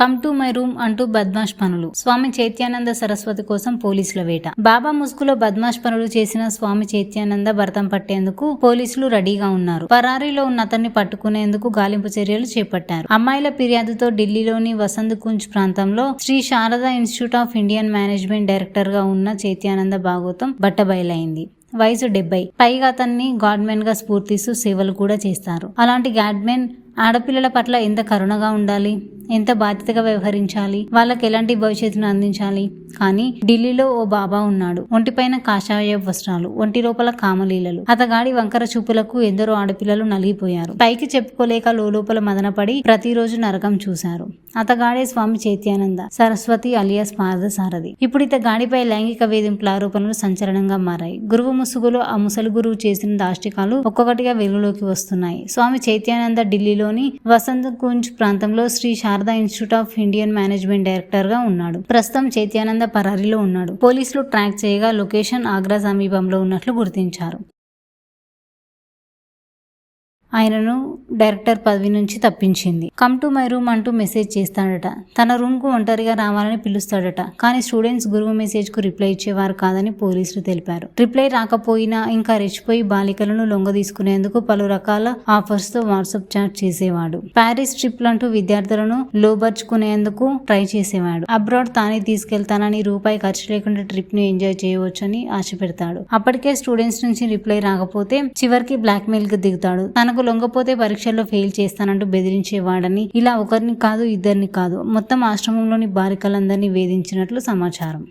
Come to my room అంటూ బద్మాష్ పనులు. స్వామి చైత్యానంద సరస్వతి కోసం పోలీసుల వేట. బాబా ముసుగులో బద్మాష్ పనులు చేసిన స్వామి చైత్యానంద భర్తం పట్టేందుకు పోలీసులు రెడీగా ఉన్నారు. పరారీలో ఉన్న అతన్ని పట్టుకునేందుకు గాలింపు చర్యలు చేపట్టారు. అమ్మాయిల ఫిర్యాదుతో ఢిల్లీలోని వసంత్ కుంజ్ ప్రాంతంలో Shri Sharada institute of Indian management director గా ఉన్న చైత్యానంద భాగవతం బట్టబయలైంది. వయసు 70. పైగా అతన్ని గాడ్మెన్ గా స్ఫూర్తిస్తూ సేవలు కూడా చేస్తారు. అలాంటి గాడ్మెన్ ఆడపిల్లల పట్ల ఎంత కరుణగా ఉండాలి, ఎంత బాధ్యతగా వ్యవహరించాలి, వాళ్ళకి ఎలాంటి భవిష్యత్తును అందించాలి. కానీ ఢిల్లీలో ఓ బాబా ఉన్నాడు. ఒంటిపైన కాషాయ వస్త్రాలు, ఒంటి లోపల కామలీలలు. అతగాడి వంకర చూపులకు ఎందరో ఆడపిల్లలు నలిగిపోయారు. పైకి చెప్పుకోలేక లోపల మదనపడి ప్రతిరోజు నరకం చూశారు. అతగాడే స్వామి చైత్యానంద సరస్వతి అలియాస్ పార్థసారథి. ఇప్పుడు ఇతగాడిపై లైంగిక వేధింపుల ఆరోపణలు సంచలనంగా మారాయి. గురువు ముసుగులో ఆ ముసలి గురువు చేసిన దాష్టికాలు ఒక్కొక్కటిగా వెలుగులోకి వస్తున్నాయి. స్వామి చైత్యానంద ఢిల్లీలోని వసంత్ కుంజ్ ప్రాంతంలో Shri Sharada institute of Indian management director గా ఉన్నాడు. ప్రస్తుతం చైత్యానంద పరారీలో ఉన్నాడు. పోలీసులు ట్రాక్ చేయగా లొకేషన్ ఆగ్రా సమీపంలో ఉన్నట్లు గుర్తించారు. ఆయనను డైరెక్టర్ పదవి నుంచి తప్పించింది. కమ్ టు మై రూమ్ అంటూ మెసేజ్ చేస్తాడట. తన రూమ్ కు ఒంటరిగా రావాలని పిలుస్తాడట. కానీ స్టూడెంట్స్ గురువు మెసేజ్ కు రిప్లై ఇచ్చేవారు కాదని పోలీసులు తెలిపారు. రిప్లై రాకపోయినా ఇంకా రెచ్చిపోయి బాలికలను లొంగ తీసుకునేందుకు పలు రకాల ఆఫర్స్ తో వాట్సాప్ చాట్ చేసేవాడు. ప్యారిస్ ట్రిప్ లంటూ విద్యార్థులను లోబర్చుకునేందుకు ట్రై చేసేవాడు. అబ్రాడ్ తానే తీసుకెళ్తానని, రూపాయి ఖర్చు లేకుండా ట్రిప్ ను ఎంజాయ్ చేయవచ్చని ఆశ పెడతాడు. అప్పటికే స్టూడెంట్స్ నుంచి రిప్లై రాకపోతే చివరికి బ్లాక్ మెయిల్ కి దిగుతాడు. తనకు లొంగపోతే పరీక్షల్లో ఫెయిల్ చేస్తానంటూ బెదిరించేవాడని, ఇలా ఒకరిని కాదు ఇద్దరిని కాదు మొత్తం ఆశ్రమంలోని బాలికలందరినీ వేధించినట్లు సమాచారం.